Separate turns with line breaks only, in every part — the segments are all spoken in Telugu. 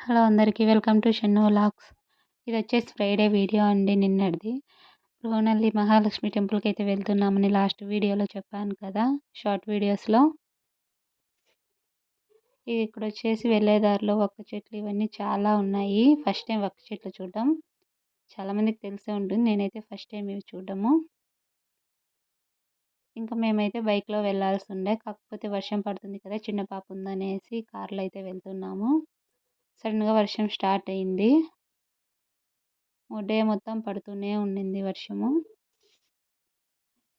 హలో అందరికీ వెల్కమ్ టు షన్ను వ్లాగ్స్. ఇదొచ్చేసి ఫ్రైడే వీడియో అండి నిన్నటిది. రోనల్లి మహాలక్ష్మి టెంపుల్‌కైతే వెళ్తున్నామని లాస్ట్ వీడియోలో చెప్పాను కదా! షార్ట్ వీడియోస్‌లో. ఇక్కడొచ్చేసి వెళ్ళే దారిలో ఒక్క చెట్లు ఇవన్నీ చాలా ఉన్నాయి. ఫస్ట్ టైం ఒక్క చెట్లు చూడడం. చాలామందికి తెలిసే ఉంటుంది. నేనైతే ఫస్ట్ టైం ఇవి చూడడము. ఇంకా మేమైతే బైక్‌లో వెళ్ళాల్సుండే. కాకపోతే వర్షం పడుతుంది కదా! చిన్న పాప ఉందనేసి కార్‌లో అయితే వెళ్తున్నాము. సడెన్‌గా వర్షం స్టార్ట్ అయింది. డే మొత్తం పడుతూనే ఉండింది వర్షము.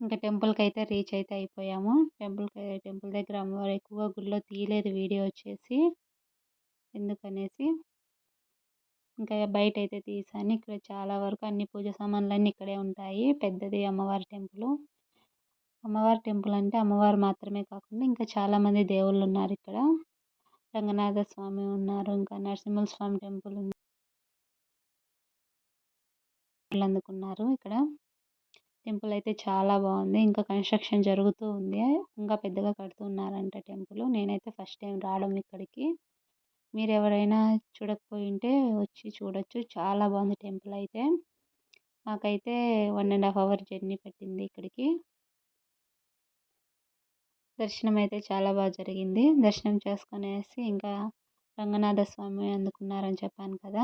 ఇంకా టెంపుల్‌కైతే రీచ్ అయితే అయిపోయాము. టెంపుల్ దగ్గర అమ్మవారు ఎక్కువగా గుడిలో తీయలేదు వీడియో వచ్చేసి. ఎందుకనేసి ఇంకా బయటైతే తీశాను. ఇక్కడ చాలా వరకు అన్ని పూజ సామాన్లన్నీ ఇక్కడే ఉంటాయి. పెద్దది అమ్మవారి టెంపులు. అమ్మవారి టెంపుల్ అంటే అమ్మవారు మాత్రమే కాకుండా ఇంకా చాలామంది దేవుళ్ళున్నారు ఇక్కడ. రంగనాథ స్వామి ఉన్నారు. ఇంకా నరసింహ స్వామి టెంపుల్ ఉంది. అందుకున్నారు ఇక్కడ. టెంపుల్ అయితే చాలా బాగుంది. ఇంకా కన్స్ట్రక్షన్ జరుగుతూ ఉంది. ఇంకా పెద్దగా కడుతున్నారంట టెంపుల్. నేనైతే ఫస్ట్ టైం రావడం ఇక్కడికి. మీరు ఎవరైనా చూడకపోయింటే వచ్చి చూడొచ్చు. చాలా బాగుంది టెంపుల్ అయితే. మాకైతే 1.5 అవర్ జర్నీ పట్టింది ఇక్కడికి. దర్శనం అయితే చాలా బాగా జరిగింది. దర్శనం చేసుకునేసి ఇంకా రంగనాథ స్వామి అందుకున్నారని చెప్పాను కదా!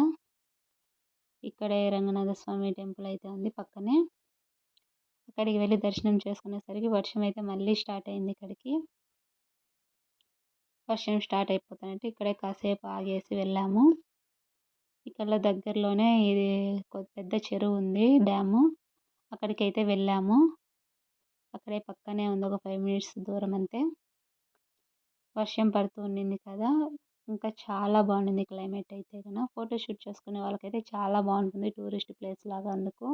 ఇక్కడే రంగనాథ స్వామి టెంపుల్ అయితే ఉంది పక్కనే. అక్కడికి వెళ్ళి దర్శనం చేసుకునేసరికి వర్షం అయితే మళ్ళీ స్టార్ట్ అయింది ఇక్కడికి. వర్షం స్టార్ట్ అయిపోతానంటే ఇక్కడే కాసేపు ఆగేసి వెళ్ళాము. ఇక్కడ దగ్గరలోనే ఇది పెద్ద చెరువు ఉంది, డ్యాము. అక్కడికైతే వెళ్ళాము. అక్కడే పక్కనే ఉంది, ఒక 5 మినిట్స్ దూరం అంతే. వర్షం పడుతూ ఉండింది కదా! ఇంకా చాలా బాగుండింది క్లైమేట్ అయితే కనుక. ఫోటో షూట్ చేసుకునే వాళ్ళకైతే చాలా బాగుంటుంది. టూరిస్ట్ ప్లేస్ లాగా అందుకు.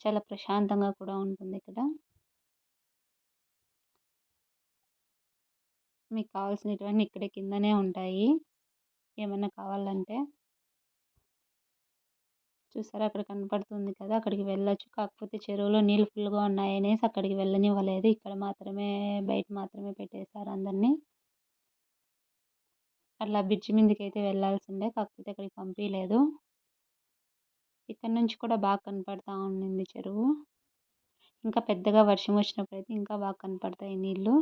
చాలా ప్రశాంతంగా కూడా ఉంటుంది ఇక్కడ. మీకు కావాల్సినటువన్నీ ఇక్కడే కిందనే ఉంటాయి. ఏమన్నా కావాలంటే. చూసారా అక్కడ కనపడుతుంది కదా! అక్కడికి వెళ్ళొచ్చు. కాకపోతే చెరువులో నీళ్ళు ఫుల్‌గా ఉన్నాయనేసి అక్కడికి వెళ్ళనివ్వలేదు. ఇక్కడ మాత్రమే బయట మాత్రమే పెట్టేశారు అందరిని. అట్లా బ్రిడ్జి మీదకైతే వెళ్ళాల్సిందే. కాకపోతే అక్కడికి పంపియలేదు. ఇక్కడ నుంచి కూడా బాగా కనపడతా ఉండింది చెరువు. ఇంకా పెద్దగా వర్షం వచ్చినప్పుడైతే ఇంకా బాగా కనపడతాయి నీళ్ళు.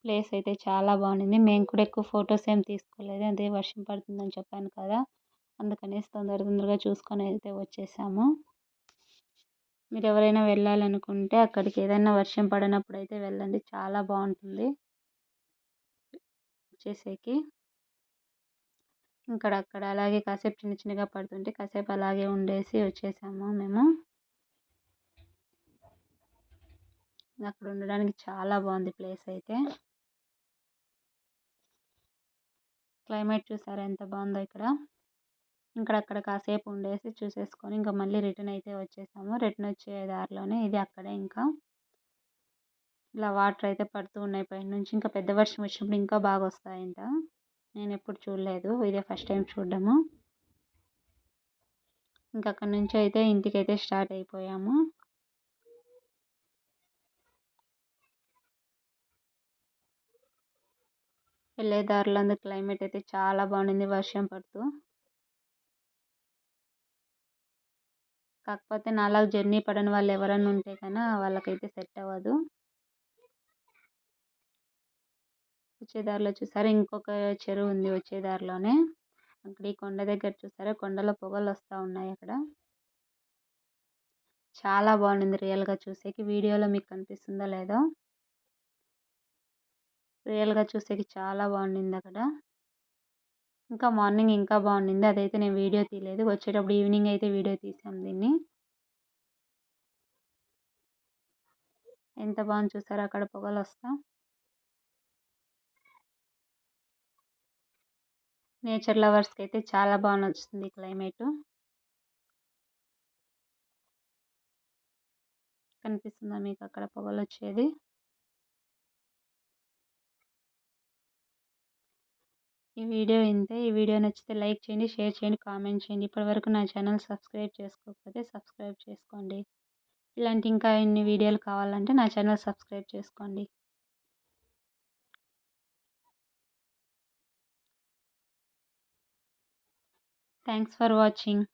ప్లేస్ అయితే చాలా బాగుండింది. మేము కూడా ఎక్కువ ఫొటోస్ ఏం తీసుకోలేదు. అదే వర్షం పడుతుందని చెప్పాను కదా! అందుకనేసి తొందరగా చూసుకొని అయితే వచ్చేసాము. మీరు ఎవరైనా వెళ్ళాలనుకుంటే అక్కడికి ఏదైనా వర్షం పడనప్పుడు అయితే వెళ్ళండి. చాలా బాగుంటుంది వచ్చేసేకి. అక్కడ అలాగే కాసేపు చిన్నగా పడుతుంటే కాసేపు అలాగే ఉండేసి వచ్చేసాము మేము. అక్కడ ఉండడానికి చాలా బాగుంది ప్లేస్ అయితే. క్లైమేట్ చూసారా ఎంత బాగుందో ఇక్కడ. అక్కడ కాసేపు ఉండేసి చూసేసుకొని ఇంకా మళ్ళీ రిటర్న్ అయితే వచ్చేసాము. రిటర్న్ వచ్చే దారిలోనే ఇది అక్కడే ఇంకా ఇలా వాటర్ అయితే పడుతూ ఉన్నాయి పైనుంచి. ఇంకా పెద్ద వర్షం వచ్చినప్పుడు ఇంకా బాగా వస్తాయంట. నేను ఎప్పుడు చూడలేదు. ఇదే ఫస్ట్ టైం చూడడము. అక్కడి నుంచి అయితే ఇంటికైతే స్టార్ట్ అయిపోయాము. వెళ్ళే దారిలో క్లైమేట్ అయితే చాలా బాగుండింది వర్షం పడుతూ. కాకపోతే నాలాగా జర్నీ పడని వాళ్ళు ఎవరైనా ఉంటే కన్నా వాళ్ళకైతే సెట్ అవ్వదు. వచ్చే దారిలో చూసారా ఇంకొక చెరువు ఉంది వచ్చే దారిలోనే. అక్కడ ఈ కొండ దగ్గర చూసారా కొండలో పొగలు వస్తూ ఉన్నాయి అక్కడ. చాలా బాగుండింది రియల్గా చూసేకి. వీడియోలో మీకు కనిపిస్తుందో లేదో. రియల్గా చూసేకి చాలా బాగుండింది అక్కడ. ఇంకా మార్నింగ్ ఇంకా బాగుండింది. అదైతే నేను వీడియో తీయలేదు. వచ్చేటప్పుడు ఈవినింగ్ అయితే వీడియో తీసాం దీన్ని. ఎంత బాగుంది చూసారా అక్కడ పొగలు వస్తా. నేచర్ లవర్స్కి అయితే చాలా బాగా నచ్చుతుంది క్లైమేట్. కనిపిస్తుందా మీకు అక్కడ పొగలు వచ్చేది. ఈ వీడియో ఇంతే. ఈ వీడియో నచ్చితే లైక్ చేయండి, షేర్ చేయండి, కామెంట్ చేయండి. ఇప్పటివరకు నా ఛానల్ సబ్స్క్రైబ్ చేసుకోకపోతే సబ్స్క్రైబ్ చేసుకోండి. ఇలాంటి ఇంకా ఎన్ని వీడియోలు కావాలంటే నా ఛానల్ సబ్స్క్రైబ్ చేసుకోండి. Thanks for watching.